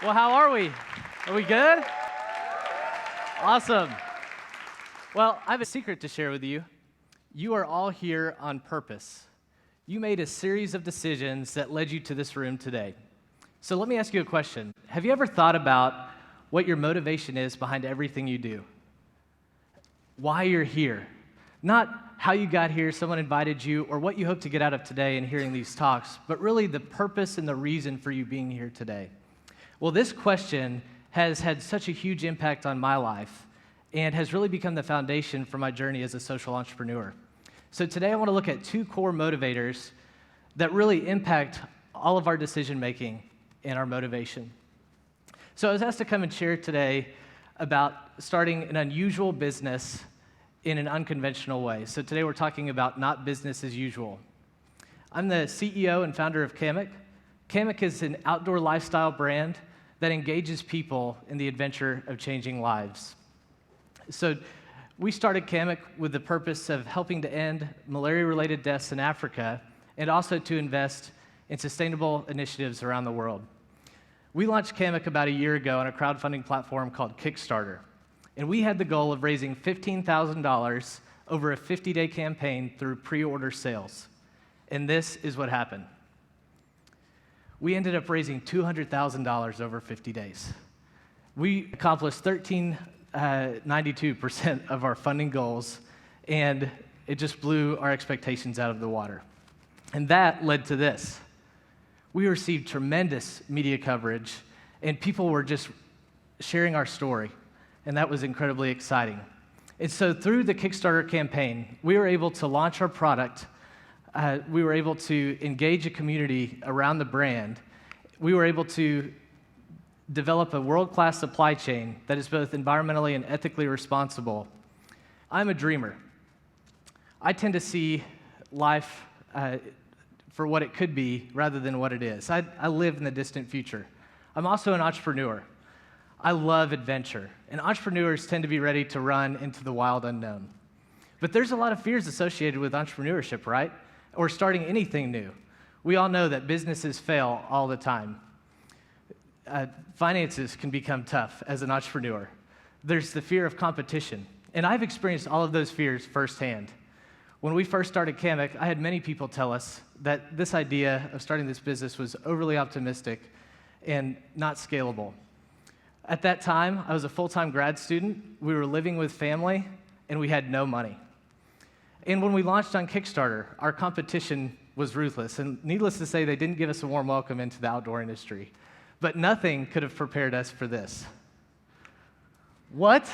Well, how are we? Are we good? Awesome. Well, I have a secret to share with you. You are all here on purpose. You made a series of decisions that led you to this room today. So let me ask you a question. Have you ever thought about what your motivation is behind everything you do? Why you're here? Not how you got here, someone invited you, or what you hope to get out of today and hearing these talks, but really the purpose and the reason for you being here today. Well, this question has had such a huge impact on my life and has really become the foundation for my journey as a social entrepreneur. So today I want to look at two core motivators that really impact all of our decision making and our motivation. So I was asked to come and share today about starting an unusual business in an unconventional way. So today we're talking about not business as usual. I'm the CEO and founder of Kamek. Kamek is an outdoor lifestyle brand that engages people in the adventure of changing lives. So we started Kamek with the purpose of helping to end malaria-related deaths in Africa and also to invest in sustainable initiatives around the world. We launched Kamek about a year ago on a crowdfunding platform called Kickstarter, and we had the goal of raising $15,000 over a 50-day campaign through pre-order sales. And this is what happened. We ended up raising $200,000 over 50 days. We accomplished 92% of our funding goals, and it just blew our expectations out of the water. And that led to this. We received tremendous media coverage, and people were just sharing our story, and that was incredibly exciting. And so through the Kickstarter campaign, we were able to launch our product. We were able to engage a community around the brand. We were able to develop a world-class supply chain that is both environmentally and ethically responsible. I'm a dreamer. I tend to see life for what it could be rather than what it is. I live in the distant future. I'm also an entrepreneur. I love adventure, and entrepreneurs tend to be ready to run into the wild unknown. But there's a lot of fears associated with entrepreneurship, right? Or starting anything new. We all know that businesses fail all the time. Finances can become tough as an entrepreneur. There's the fear of competition, and I've experienced all of those fears firsthand. When we first started Kamek, I had many people tell us that this idea of starting this business was overly optimistic and not scalable. At that time, I was a full-time grad student, we were living with family, and we had no money. And when we launched on Kickstarter, our competition was ruthless, and needless to say, they didn't give us a warm welcome into the outdoor industry. But nothing could have prepared us for this. What?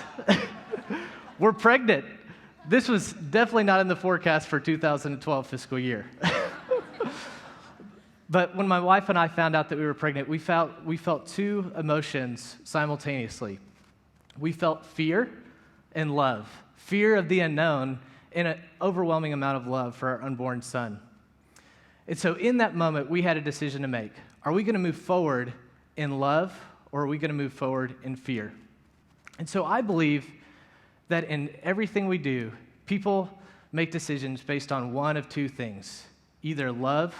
We're pregnant. This was definitely not in the forecast for 2012 fiscal year. But when my wife and I found out that we were pregnant, we felt two emotions simultaneously. We felt fear and love. Fear of the unknown and an overwhelming amount of love for our unborn son. And so in that moment, we had a decision to make. Are we going to move forward in love, or are we going to move forward in fear? And so I believe that in everything we do, people make decisions based on one of two things, either love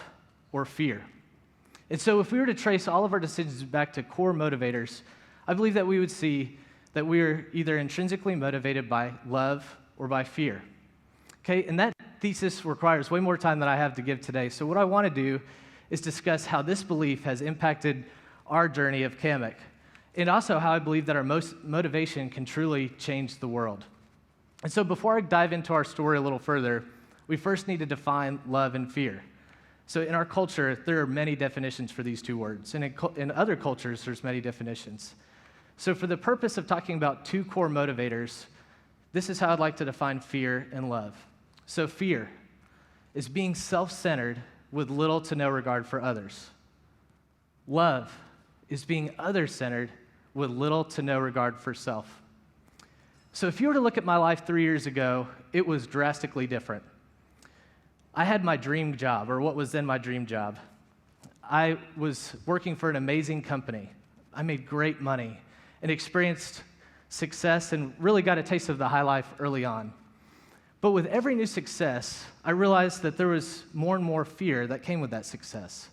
or fear. And so if we were to trace all of our decisions back to core motivators, I believe that we would see that we are either intrinsically motivated by love or by fear. Okay, and that thesis requires way more time than I have to give today. So what I want to do is discuss how this belief has impacted our journey of Kamek, and also how I believe that our motivation can truly change the world. And so before I dive into our story a little further, we first need to define love and fear. So in our culture, there are many definitions for these two words, and in other cultures, there's many definitions. So for the purpose of talking about two core motivators, this is how I'd like to define fear and love. So fear is being self-centered with little to no regard for others. Love is being other-centered with little to no regard for self. So if you were to look at my life 3 years ago, it was drastically different. I had my dream job, or what was then my dream job. I was working for an amazing company. I made great money and experienced success and really got a taste of the high life early on. But with every new success, I realized that there was more and more fear that came with that success.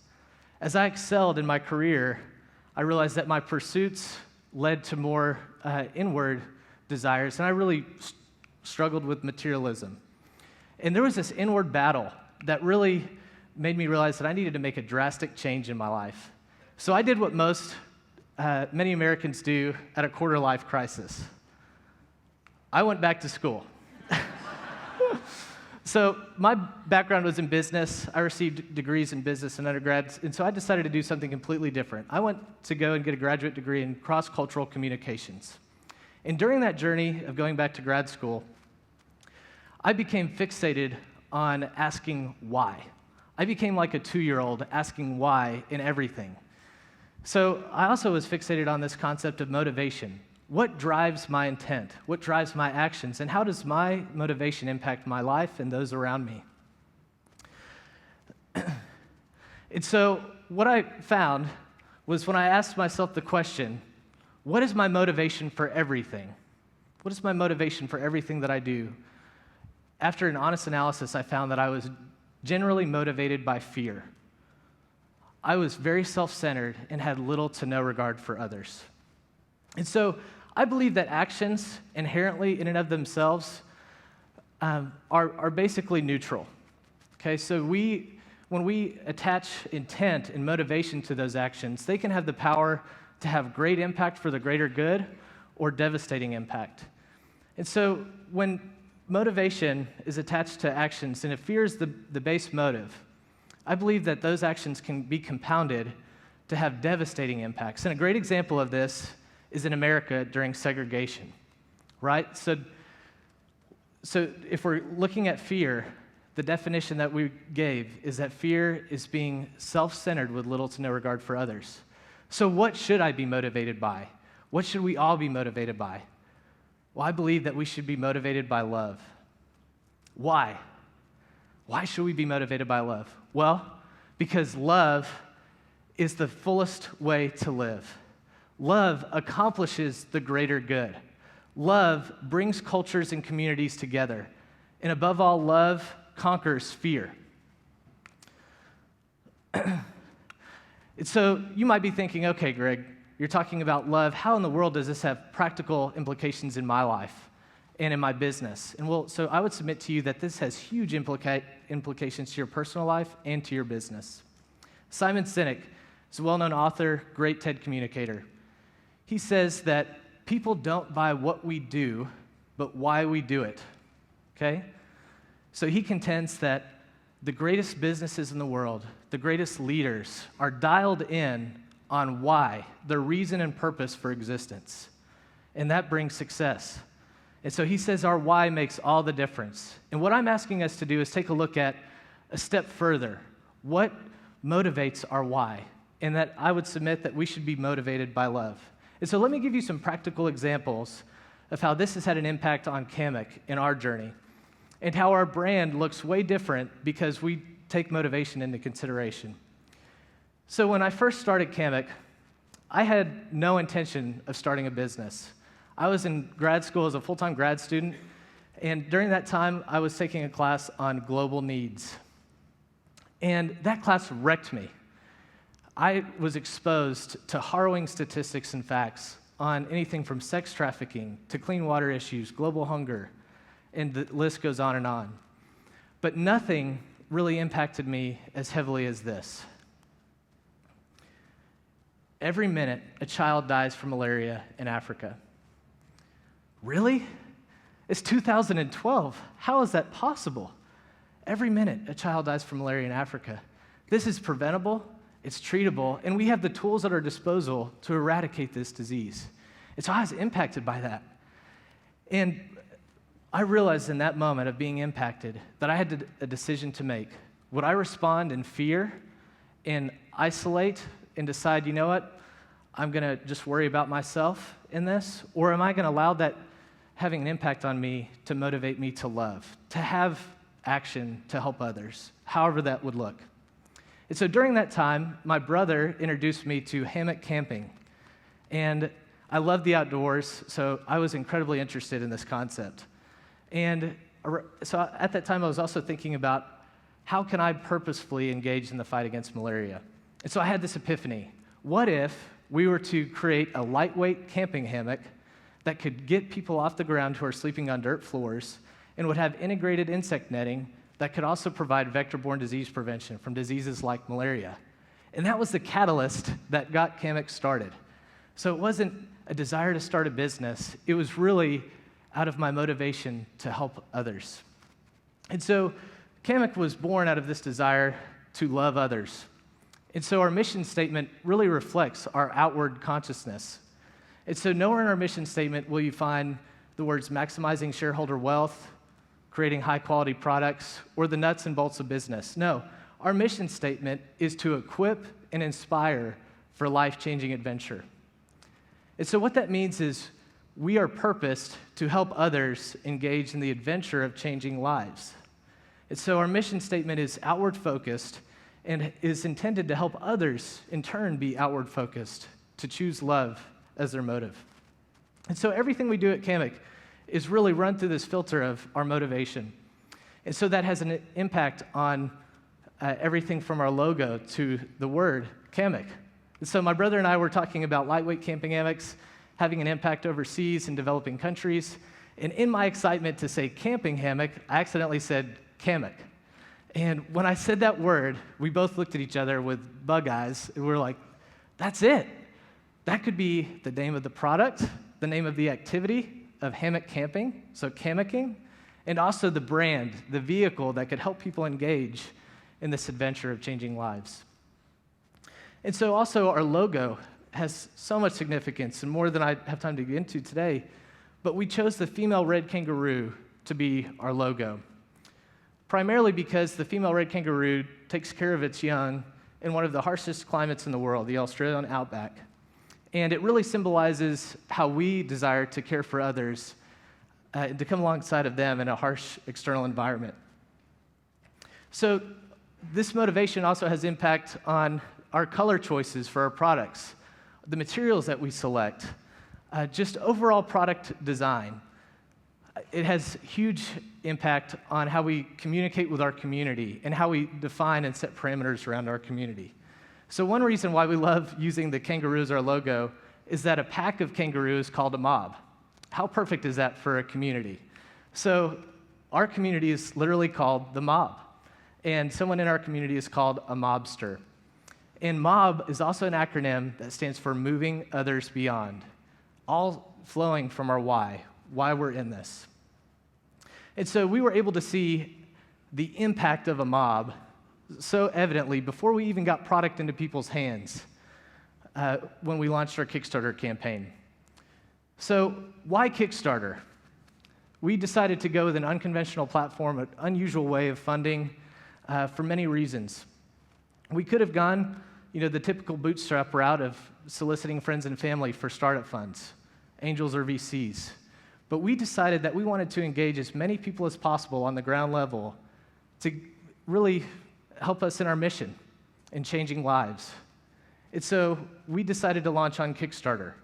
As I excelled in my career, I realized that my pursuits led to more inward desires, and I really struggled with materialism. And there was this inward battle that really made me realize that I needed to make a drastic change in my life. So I did what many Americans do at a quarter-life crisis. I went back to school. So my background was in business. I received degrees in business in undergrad, and so I decided to do something completely different. I went to go and get a graduate degree in cross-cultural communications. And during that journey of going back to grad school, I became fixated on asking why. I became like a 2-year-old asking why in everything. So I also was fixated on this concept of motivation. What drives my intent? What drives my actions? And how does my motivation impact my life and those around me? And so what I found was when I asked myself the question, what is my motivation for everything? What is my motivation for everything that I do? After an honest analysis, I found that I was generally motivated by fear. I was very self-centered and had little to no regard for others. And so I believe that actions inherently in and of themselves are basically neutral. Okay, so when we attach intent and motivation to those actions, they can have the power to have great impact for the greater good or devastating impact. And so when motivation is attached to actions and if fear is the base motive, I believe that those actions can be compounded to have devastating impacts. And a great example of this is in America during segregation, right? So if we're looking at fear, the definition that we gave is that fear is being self-centered with little to no regard for others. So what should I be motivated by? What should we all be motivated by? Well, I believe that we should be motivated by love. Why? Why should we be motivated by love? Well, because love is the fullest way to live. Love accomplishes the greater good. Love brings cultures and communities together. And above all, love conquers fear. So you might be thinking, okay, Greg, you're talking about love. How in the world does this have practical implications in my life and in my business? And so I would submit to you that this has huge implications to your personal life and to your business. Simon Sinek is a well-known author, great TED communicator. He says that people don't buy what we do, but why we do it, okay? So he contends that the greatest businesses in the world, the greatest leaders, are dialed in on why, their reason and purpose for existence. And that brings success. And so he says our why makes all the difference. And what I'm asking us to do is take a look at a step further. What motivates our why? And that I would submit that we should be motivated by love. And so let me give you some practical examples of how this has had an impact on Kamek in our journey and how our brand looks way different because we take motivation into consideration. So when I first started Kamek, I had no intention of starting a business. I was in grad school as a full-time grad student, and during that time, I was taking a class on global needs. And that class wrecked me. I was exposed to harrowing statistics and facts on anything from sex trafficking to clean water issues, global hunger, and the list goes on and on. But nothing really impacted me as heavily as this. Every minute, a child dies from malaria in Africa. Really? It's 2012. How is that possible? Every minute, a child dies from malaria in Africa. This is preventable, it's treatable, and we have the tools at our disposal to eradicate this disease. And so I was impacted by that. And I realized in that moment of being impacted that I had a decision to make. Would I respond in fear and isolate and decide, you know what, I'm going to just worry about myself in this? Or am I going to allow that having an impact on me to motivate me to love, to have action to help others, however that would look? And so during that time, my brother introduced me to hammock camping. And I love the outdoors, so I was incredibly interested in this concept. And so at that time, I was also thinking about how can I purposefully engage in the fight against malaria? And so I had this epiphany. What if we were to create a lightweight camping hammock that could get people off the ground who are sleeping on dirt floors and would have integrated insect netting that could also provide vector-borne disease prevention from diseases like malaria. And that was the catalyst that got Kamek started. So it wasn't a desire to start a business. It was really out of my motivation to help others. And so Kamek was born out of this desire to love others. And so our mission statement really reflects our outward consciousness. And so nowhere in our mission statement will you find the words maximizing shareholder wealth, creating high-quality products, or the nuts and bolts of business. No, our mission statement is to equip and inspire for life-changing adventure. And so what that means is we are purposed to help others engage in the adventure of changing lives. And so our mission statement is outward-focused and is intended to help others, in turn, be outward-focused, to choose love as their motive. And so everything we do at Kamek is really run through this filter of our motivation. And so that has an impact on everything from our logo to the word Kamek. And so my brother and I were talking about lightweight camping hammocks having an impact overseas in developing countries. And in my excitement to say camping hammock, I accidentally said Kamek. And when I said that word, we both looked at each other with bug eyes, and we were like, that's it. That could be the name of the product, the name of the activity of hammock camping, so kammocking, and also the brand, the vehicle that could help people engage in this adventure of changing lives. And so also our logo has so much significance and more than I have time to get into today, but we chose the female red kangaroo to be our logo, primarily because the female red kangaroo takes care of its young in one of the harshest climates in the world, the Australian outback. And it really symbolizes how we desire to care for others, to come alongside of them in a harsh external environment. So this motivation also has impact on our color choices for our products, the materials that we select, just overall product design. It has huge impact on how we communicate with our community and how we define and set parameters around our community. So one reason why we love using the kangaroo as our logo is that a pack of kangaroos is called a mob. How perfect is that for a community? So our community is literally called the mob, and someone in our community is called a mobster. And mob is also an acronym that stands for moving others beyond, all flowing from our why we're in this. And so we were able to see the impact of a mob so evidently before we even got product into people's hands when we launched our Kickstarter campaign. So why Kickstarter? We decided to go with an unconventional platform, an unusual way of funding for many reasons. We could have gone, the typical bootstrap route of soliciting friends and family for startup funds, angels or VCs. But we decided that we wanted to engage as many people as possible on the ground level to really help us in our mission in changing lives. And so we decided to launch on Kickstarter.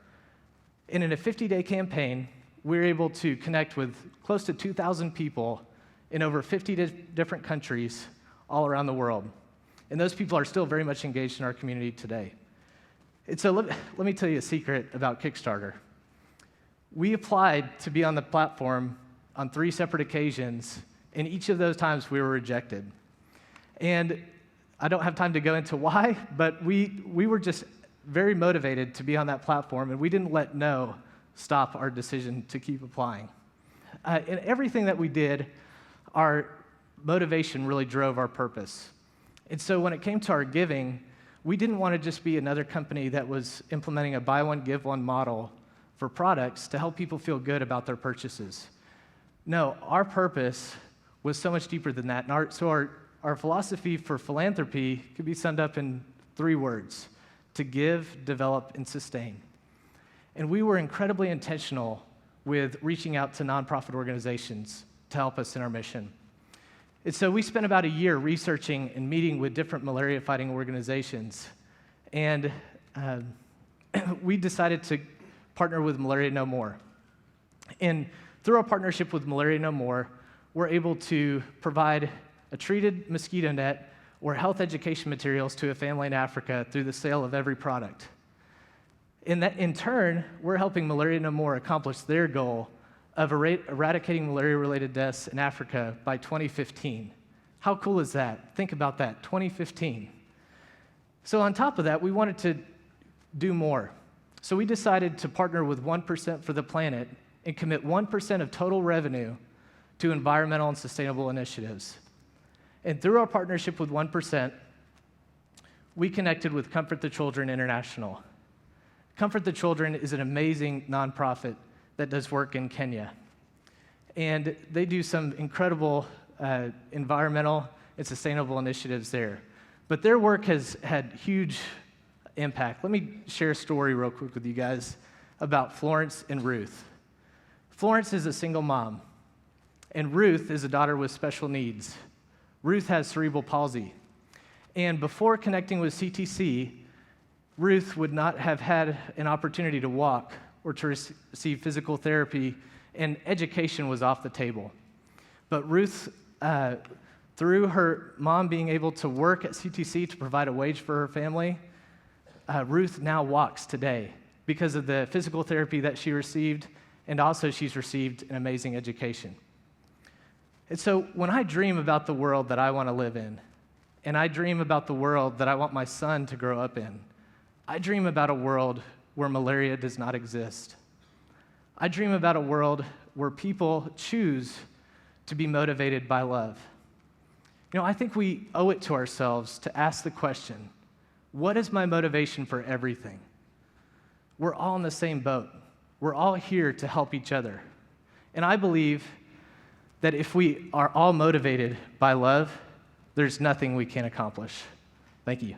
And in a 50-day campaign, we were able to connect with close to 2,000 people in over 50 different countries all around the world. And those people are still very much engaged in our community today. And so let me tell you a secret about Kickstarter. We applied to be on the platform on 3 separate occasions, and each of those times we were rejected. And I don't have time to go into why, but we were just very motivated to be on that platform, and we didn't let no stop our decision to keep applying. In everything that we did, our motivation really drove our purpose. And so when it came to our giving, we didn't want to just be another company that was implementing a buy one, give one model for products to help people feel good about their purchases. No, our purpose was so much deeper than that. And our philosophy for philanthropy could be summed up in 3 words: to give, develop, and sustain. And we were incredibly intentional with reaching out to nonprofit organizations to help us in our mission. And so we spent about a year researching and meeting with different malaria-fighting organizations. And we decided to partner with Malaria No More. And through our partnership with Malaria No More, we're able to provide a treated mosquito net or health education materials to a family in Africa through the sale of every product. In turn, we're helping Malaria No More accomplish their goal of eradicating malaria-related deaths in Africa by 2015. How cool is that? Think about that, 2015. So on top of that, we wanted to do more. So we decided to partner with 1% for the Planet and commit 1% of total revenue to environmental and sustainable initiatives. And through our partnership with 1%, we connected with Comfort the Children International. Comfort the Children is an amazing nonprofit that does work in Kenya. And they do some incredible environmental and sustainable initiatives there. But their work has had huge impact. Let me share a story real quick with you guys about Florence and Ruth. Florence is a single mom, and Ruth is a daughter with special needs. Ruth has cerebral palsy. And before connecting with CTC, Ruth would not have had an opportunity to walk or to receive physical therapy, and education was off the table. But Ruth, through her mom being able to work at CTC to provide a wage for her family, Ruth now walks today because of the physical therapy that she received, and also she's received an amazing education. And so when I dream about the world that I want to live in, and I dream about the world that I want my son to grow up in, I dream about a world where malaria does not exist. I dream about a world where people choose to be motivated by love. You know, I think we owe it to ourselves to ask the question, what is my motivation for everything? We're all in the same boat. We're all here to help each other. And I believe that if we are all motivated by love, there's nothing we can't accomplish. Thank you.